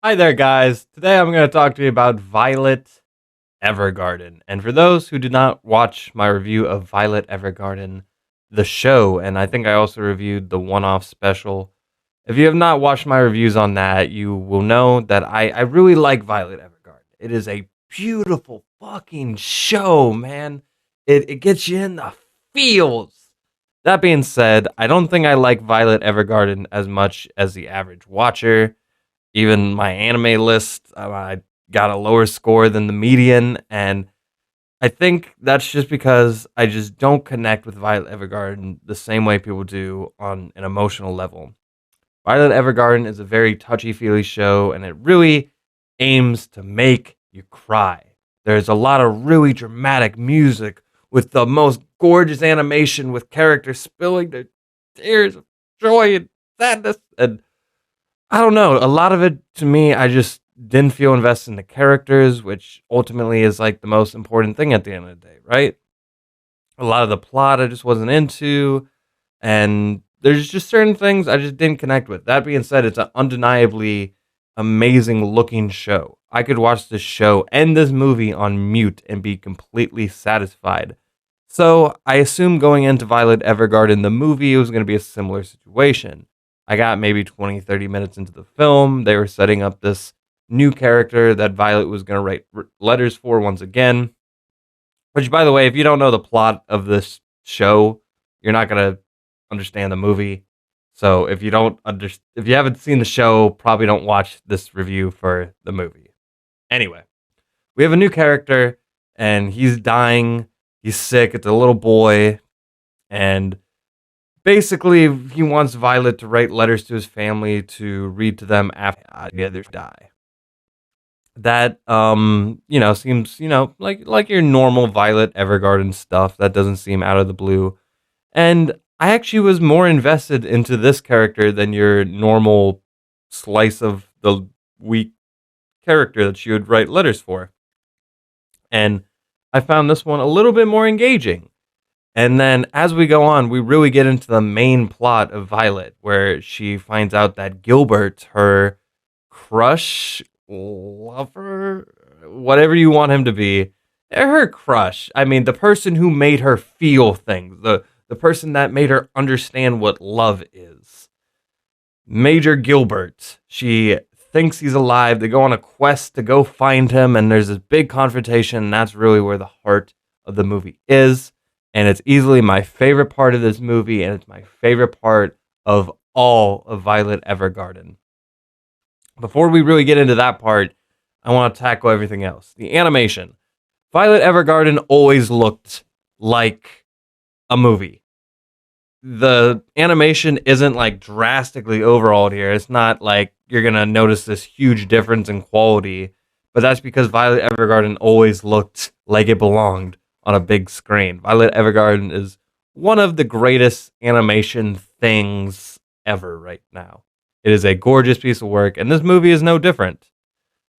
Hi there, guys. Today I'm going to talk to you about Violet Evergarden. And for those who did not watch my review of Violet Evergarden, the show, and I think I also reviewed the one off special, if you have not watched my reviews on that, you will know that I really like Violet Evergarden. It is a beautiful fucking show, man. It gets you in the feels. That being said, I don't think I like Violet Evergarden as much as the average watcher. Even my anime list, I got a lower score than the median, and I think that's just because I just don't connect with Violet Evergarden the same way people do on an emotional level. Violet Evergarden is a very touchy-feely show, and it really aims to make you cry. There's a lot of really dramatic music with the most gorgeous animation with characters spilling their tears of joy and sadness, and I don't know. A lot of it to me, I just didn't feel invested in the characters, which ultimately is like the most important thing at the end of the day, right? A lot of the plot I just wasn't into, and there's just certain things I just didn't connect with. That being said, it's an undeniably amazing looking show. I could watch this show and this movie on mute and be completely satisfied. So I assume going into Violet Evergarden, the movie, it was going to be a similar situation. I got maybe 20, 30 minutes into the film. They were setting up this new character that Violet was going to write letters for once again. Which, by the way, if you don't know the plot of this show, you're not going to understand the movie. So if you haven't seen the show, probably don't watch this review for the movie. Anyway, we have a new character, and he's dying. He's sick. It's a little boy, and basically he wants Violet to write letters to his family to read to them after the others die. That seems like your normal Violet Evergarden stuff. That doesn't seem out of the blue. And I actually was more invested into this character than your normal slice of the week character that you would write letters for. And I found this one a little bit more engaging. And then as we go on, we really get into the main plot of Violet, where she finds out that Gilbert, her crush, lover, whatever you want him to be, her crush. I mean, the person who made her feel things, the person that made her understand what love is. Major Gilbert. She thinks he's alive. They go on a quest to go find him, and there's this big confrontation, and that's really where the heart of the movie is. And it's easily my favorite part of this movie, and it's my favorite part of all of Violet Evergarden. Before we really get into that part, I want to tackle everything else. The animation. Violet Evergarden always looked like a movie. The animation isn't like drastically overhauled here. It's not like you're going to notice this huge difference in quality, but that's because Violet Evergarden always looked like it belonged on a big screen. Violet Evergarden is one of the greatest animation things ever right now. It is a gorgeous piece of work, and this movie is no different.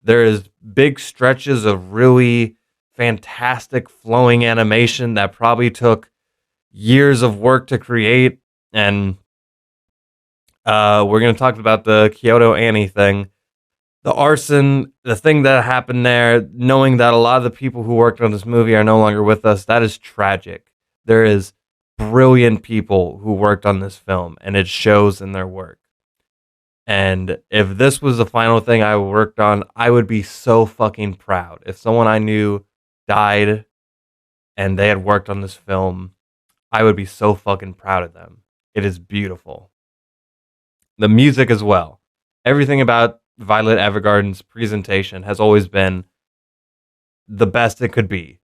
There is big stretches of really fantastic flowing animation that probably took years of work to create, and we're going to talk about the Kyoto Annie thing. The arson, the thing that happened there, knowing that a lot of the people who worked on this movie are no longer with us, that is tragic. There is brilliant people who worked on this film, and it shows in their work. And if this was the final thing I worked on, I would be so fucking proud. If someone I knew died and they had worked on this film, I would be so fucking proud of them. It is beautiful. The music as well. Everything about Violet Evergarden's presentation has always been the best it could be.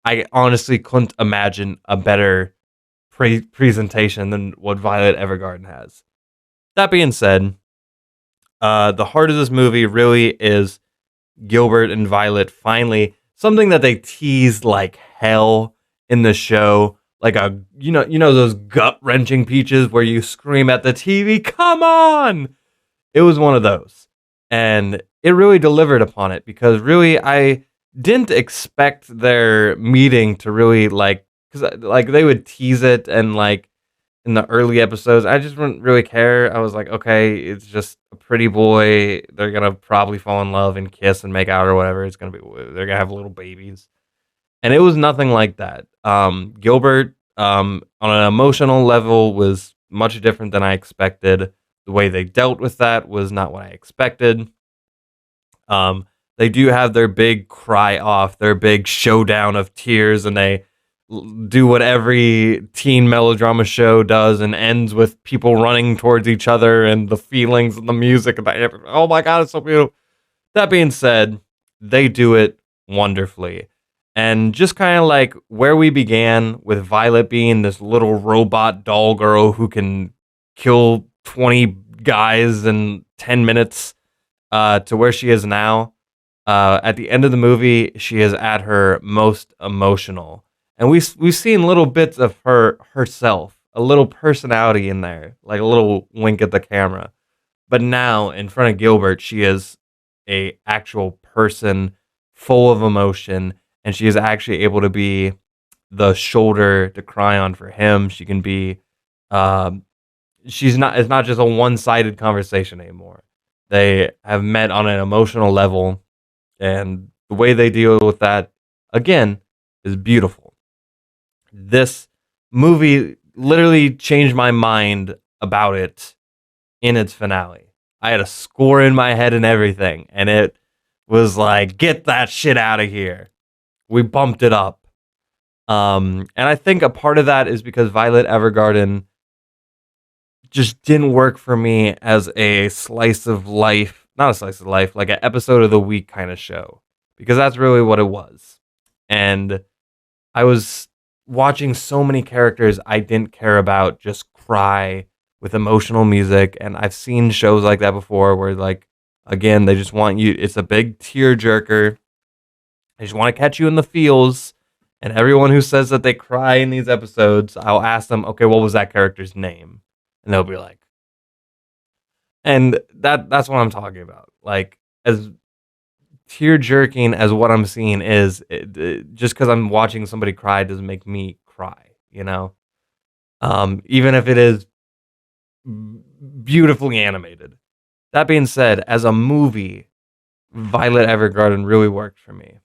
I honestly couldn't imagine a better presentation than what Violet Evergarden has. That being said, the heart of this movie really is Gilbert and Violet finally, something that they teased like hell in the show, like those gut wrenching peaches where you scream at the TV, "Come on!" It was one of those, and it really delivered upon it, because really I didn't expect their meeting to really because like they would tease it, and like in the early episodes, I just didn't really care. I was like, okay, it's just a pretty boy. They're gonna probably fall in love and kiss and make out or whatever. They're gonna have little babies, and it was nothing like that. Gilbert, on an emotional level, was much different than I expected. The way they dealt with that was not what I expected. They do have their big cry off, their big showdown of tears, and they do what every teen melodrama show does and ends with people running towards each other and the feelings and the music. And oh my God, it's so beautiful. That being said, they do it wonderfully. And just kind of like where we began with Violet being this little robot doll girl who can kill 20 guys in 10 minutes, to where she is now. At the end of the movie, she is at her most emotional, and we've seen little bits of herself, a little personality in there, like a little wink at the camera. But now, in front of Gilbert, she is a actual person, full of emotion, and she is actually able to be the shoulder to cry on for him. She can be, um, she's not. It's not just a one-sided conversation anymore. They have met on an emotional level, and the way they deal with that, again, is beautiful. This movie literally changed my mind about it in its finale. I had a score in my head and everything, and it was like, get that shit out of here. We bumped it up. And I think a part of that is because Violet Evergarden just didn't work for me as a slice of life, not a slice of life, like an episode of the week kind of show, because that's really what it was. And I was watching so many characters I didn't care about just cry with emotional music. And I've seen shows like that before where, like, again, they just want you, it's a big tear jerker. They just want to catch you in the feels. And everyone who says that they cry in these episodes, I'll ask them, okay, what was that character's name? And they'll be like, and that's what I'm talking about. Like, as tear jerking as what I'm seeing is, just because I'm watching somebody cry doesn't make me cry, you know? Even if it is beautifully animated. That being said, as a movie, Violet Evergarden really worked for me.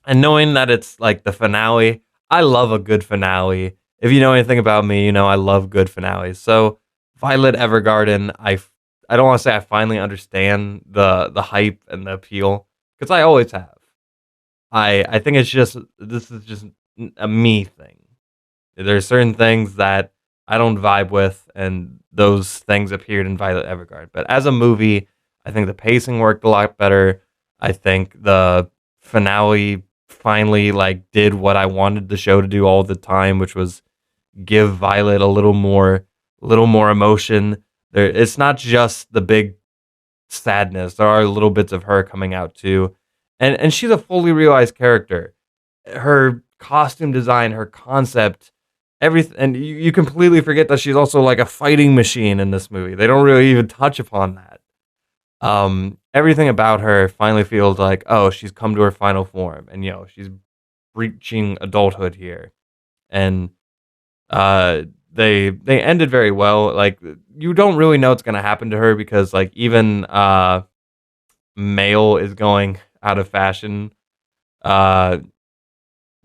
And knowing that it's like the finale, I love a good finale. If you know anything about me, you know I love good finales. So Violet Evergarden, I don't want to say I finally understand the hype and the appeal, because I always have. I think this is just a me thing. There's certain things that I don't vibe with, and those things appeared in Violet Evergarden. But as a movie, I think the pacing worked a lot better. I think the finale finally like did what I wanted the show to do all the time, which was give Violet a little more emotion. It's not just the big sadness. There are little bits of her coming out too, and she's a fully realized character. Her costume design, her concept, everything, and you completely forget that she's also like a fighting machine in this movie. They don't really even touch upon that. Everything about her finally feels like, oh, she's come to her final form, and she's reaching adulthood here, and they ended very well. Like, you don't really know what's gonna happen to her, because like even male is going out of fashion uh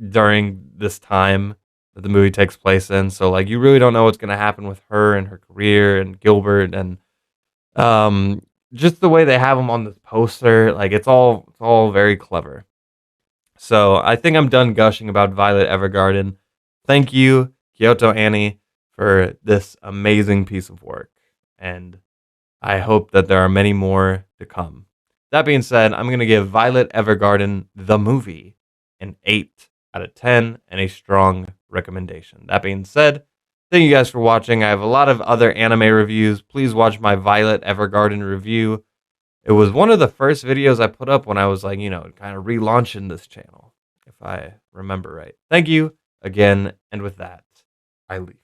during this time that the movie takes place in. So like you really don't know what's gonna happen with her and her career and Gilbert, and um just the way they have him on this poster, like it's all very clever. So I think I'm done gushing about Violet Evergarden. Thank you, Kyoto Annie, for this amazing piece of work, and I hope that there are many more to come. That being said, I'm going to give Violet Evergarden the movie an 8 out of 10 and a strong recommendation. That being said, thank you guys for watching. I have a lot of other anime reviews. Please watch my Violet Evergarden review. It was one of the first videos I put up when I was like, kind of relaunching this channel, if I remember right. Thank you again, and with that, I leave.